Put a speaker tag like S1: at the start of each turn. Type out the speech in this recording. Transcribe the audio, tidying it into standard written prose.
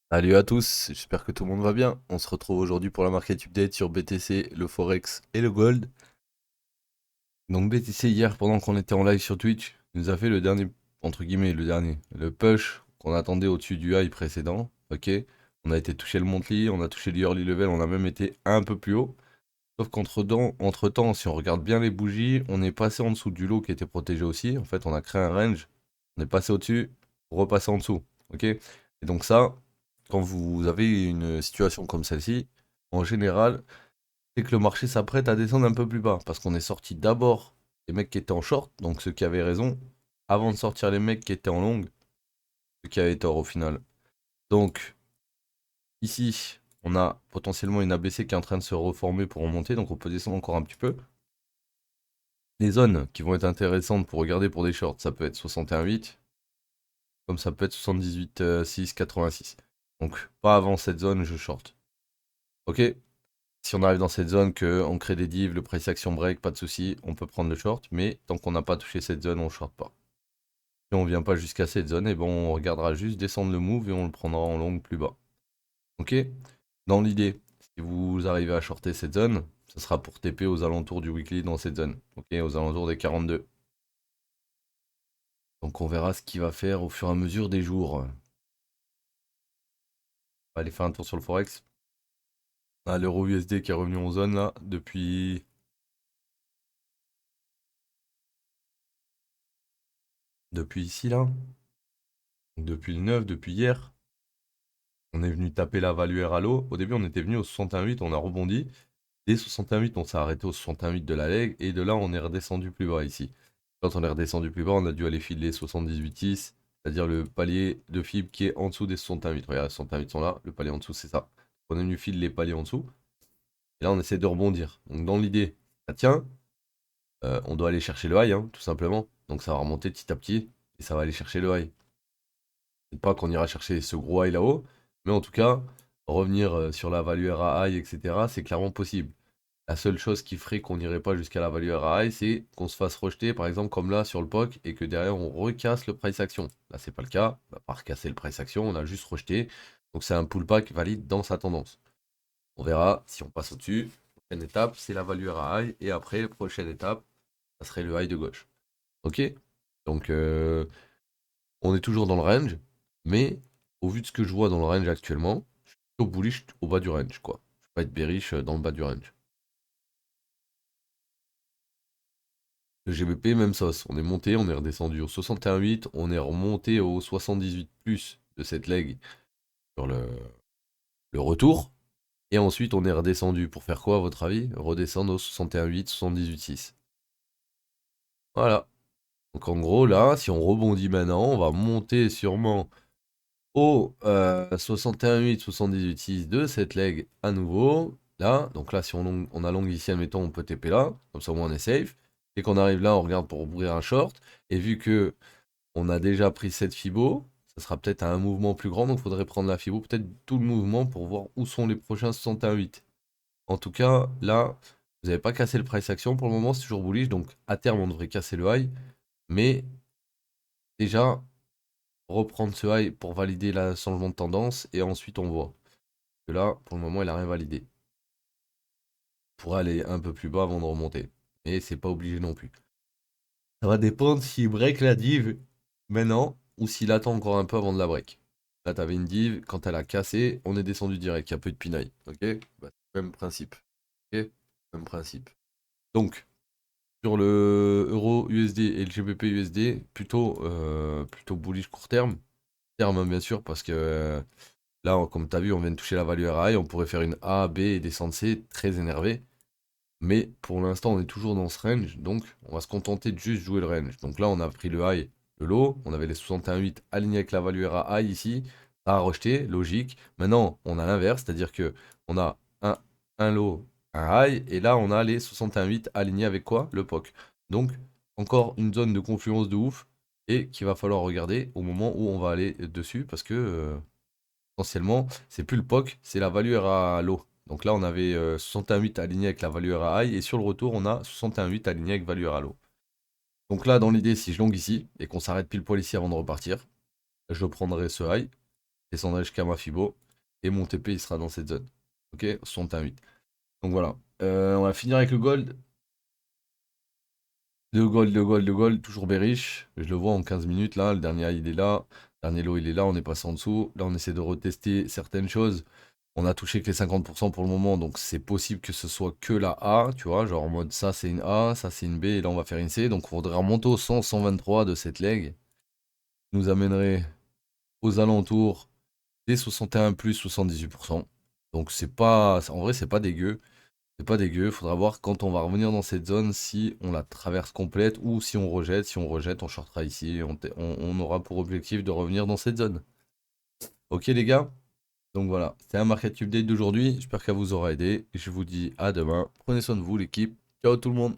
S1: Salut à tous, j'espère que tout le monde va bien. On se retrouve aujourd'hui pour la market update sur BTC, le Forex et le Gold. Donc BTC hier, pendant qu'on était en live sur Twitch, nous a fait le dernier, entre guillemets, le push qu'on attendait au-dessus du high précédent. Ok, on a été touché le monthly, on a touché le early level, on a même été un peu plus haut. Sauf entre-temps, si on regarde bien les bougies, on est passé en dessous du lot qui était protégé aussi. En fait, on a créé un range, on est passé au-dessus, pour repasser en dessous. Ok? Et donc ça, quand vous avez une situation comme celle-ci, en général, c'est que le marché s'apprête à descendre un peu plus bas. Parce qu'on est sorti d'abord les mecs qui étaient en short, donc ceux qui avaient raison, avant de sortir les mecs qui étaient en long, ceux qui avaient tort au final. Donc ici, on a potentiellement une ABC qui est en train de se reformer pour remonter, donc on peut descendre encore un petit peu. Les zones qui vont être intéressantes pour regarder pour des shorts, ça peut être 61,8, comme ça peut être 78,6, 86. Donc pas avant cette zone, je short. Ok? Si on arrive dans cette zone, qu'on crée des divs, le price action break, pas de souci, on peut prendre le short, mais tant qu'on n'a pas touché cette zone, on short pas. Si on vient pas jusqu'à cette zone, et bon, on regardera juste descendre le move et on le prendra en long plus bas. Ok? Dans l'idée, si vous arrivez à shorter cette zone, ce sera pour TP aux alentours du weekly dans cette zone. Ok? Aux alentours des 42. Donc on verra ce qu'il va faire au fur et à mesure des jours. On va aller faire un tour sur le Forex. Ah, l'euro USD qui est revenu en zone là depuis ici là. Depuis le 9, depuis hier. On est venu taper la value R à l'eau. Au début on était venu au 61,8, on a rebondi. Dès 61,8 on s'est arrêté au 61,8 de la leg. Et de là on est redescendu plus bas ici. Quand on est redescendu plus bas, on a dû aller filer 78,10. C'est-à-dire le palier de fibre qui est en dessous des 61,8. Regarde, les 61,8 sont là. Le palier en dessous c'est ça. On est venu filer les paliers en dessous. Et là on essaie de rebondir. Donc dans l'idée, ça tient. On doit aller chercher le high, hein, tout simplement. Donc ça va remonter petit à petit et ça va aller chercher le high. C'est pas qu'on ira chercher ce gros high là-haut, mais en tout cas, revenir sur la value RA high, etc., c'est clairement possible. La seule chose qui ferait qu'on n'irait pas jusqu'à la value RA high, c'est qu'on se fasse rejeter, par exemple, comme là sur le POC, et que derrière on recasse le price action. Là, c'est pas le cas, on n'a pas recassé le price action, on a juste rejeté. Donc c'est un pullback valide dans sa tendance. On verra si on passe au-dessus. Prochaine étape, c'est la value RA high, et après, prochaine étape, ça serait le high de gauche. Ok? Donc, on est toujours dans le range, mais au vu de ce que je vois dans le range actuellement, je suis plutôt bullish au bas du range, quoi. Je vais pas être bearish dans le bas du range. Le GBP, même sauce. On est monté, on est redescendu au 61,8, on est remonté au 78 plus de cette leg sur le retour. Et ensuite, on est redescendu. Pour faire quoi, à votre avis? Redescendre au 61,8, 78,6. Voilà. Donc en gros, là, si on rebondit maintenant, on va monter sûrement au 61,8, 78,6 de cette leg à nouveau. Là, donc là, si on a long ici, admettons, on peut TP là. Comme ça, au moins, on est safe. Dès qu'on arrive là, on regarde pour ouvrir un short. Et vu que on a déjà pris cette Fibo, ça sera peut-être à un mouvement plus grand. Donc, il faudrait prendre la Fibo, peut-être tout le mouvement pour voir où sont les prochains 61,8. En tout cas, là, vous n'avez pas cassé le price action. Pour le moment, c'est toujours bullish. Donc, à terme, on devrait casser le high. Mais déjà, reprendre ce high pour valider le changement de tendance et ensuite on voit. Que là, pour le moment, il a rien validé. Il pourrait aller un peu plus bas avant de remonter. Mais c'est pas obligé non plus. Ça va dépendre s'il break la div maintenant ou s'il attend encore un peu avant de la break. Là, t'avais une div, quand elle a cassé, on est descendu direct. Il y a peu de pinaille. Ok? Bah, même principe. Ok? Même principe. Donc, sur le euro USD et le GBP USD, plutôt bullish court terme. Terme, hein, bien sûr, parce que là, comme tu as vu, on vient de toucher la value RAI, on pourrait faire une A, B et descendre C, très énervé. Mais pour l'instant, on est toujours dans ce range, donc on va se contenter de juste jouer le range. Donc là, on a pris le high, le low, on avait les 61,8 alignés avec la value RAI ici, ça a rejeté, logique. Maintenant, on a l'inverse, c'est-à-dire que on a un low, un high, et là, on a les 61,8 alignés avec quoi? Le POC. Donc, encore une zone de confluence de ouf, et qu'il va falloir regarder au moment où on va aller dessus, parce que potentiellement, c'est plus le POC, c'est la value à low. Donc là, on avait 61,8 aligné avec la value à high, et sur le retour, on a 61,8 aligné avec value à low. Donc là, dans l'idée, si je long ici, et qu'on s'arrête pile poil ici avant de repartir, je prendrai ce high, descendrai jusqu'à ma Fibo, et mon TP il sera dans cette zone. Ok, 61,8. Donc voilà. On va finir avec le gold. Le gold, toujours bearish. Je le vois en 15 minutes là. Le dernier high il est là. Le dernier low il est là. On est passé en dessous. Là on essaie de retester certaines choses. On a touché que les 50% pour le moment. Donc c'est possible que ce soit que la A. Tu vois, genre en mode ça c'est une A, ça c'est une B. Et là on va faire une C. Donc on faudrait remonter au 100, 123 de cette leg. Nous amènerait aux alentours des 61 plus 78%. Donc c'est pas. En vrai, c'est pas dégueu. C'est pas dégueu, faudra voir quand on va revenir dans cette zone si on la traverse complète ou si on rejette. Si on rejette, on shortera ici et on aura pour objectif de revenir dans cette zone. Ok les gars? Donc voilà, c'était un market update d'aujourd'hui. J'espère qu'elle vous aura aidé. Je vous dis à demain. Prenez soin de vous l'équipe. Ciao tout le monde.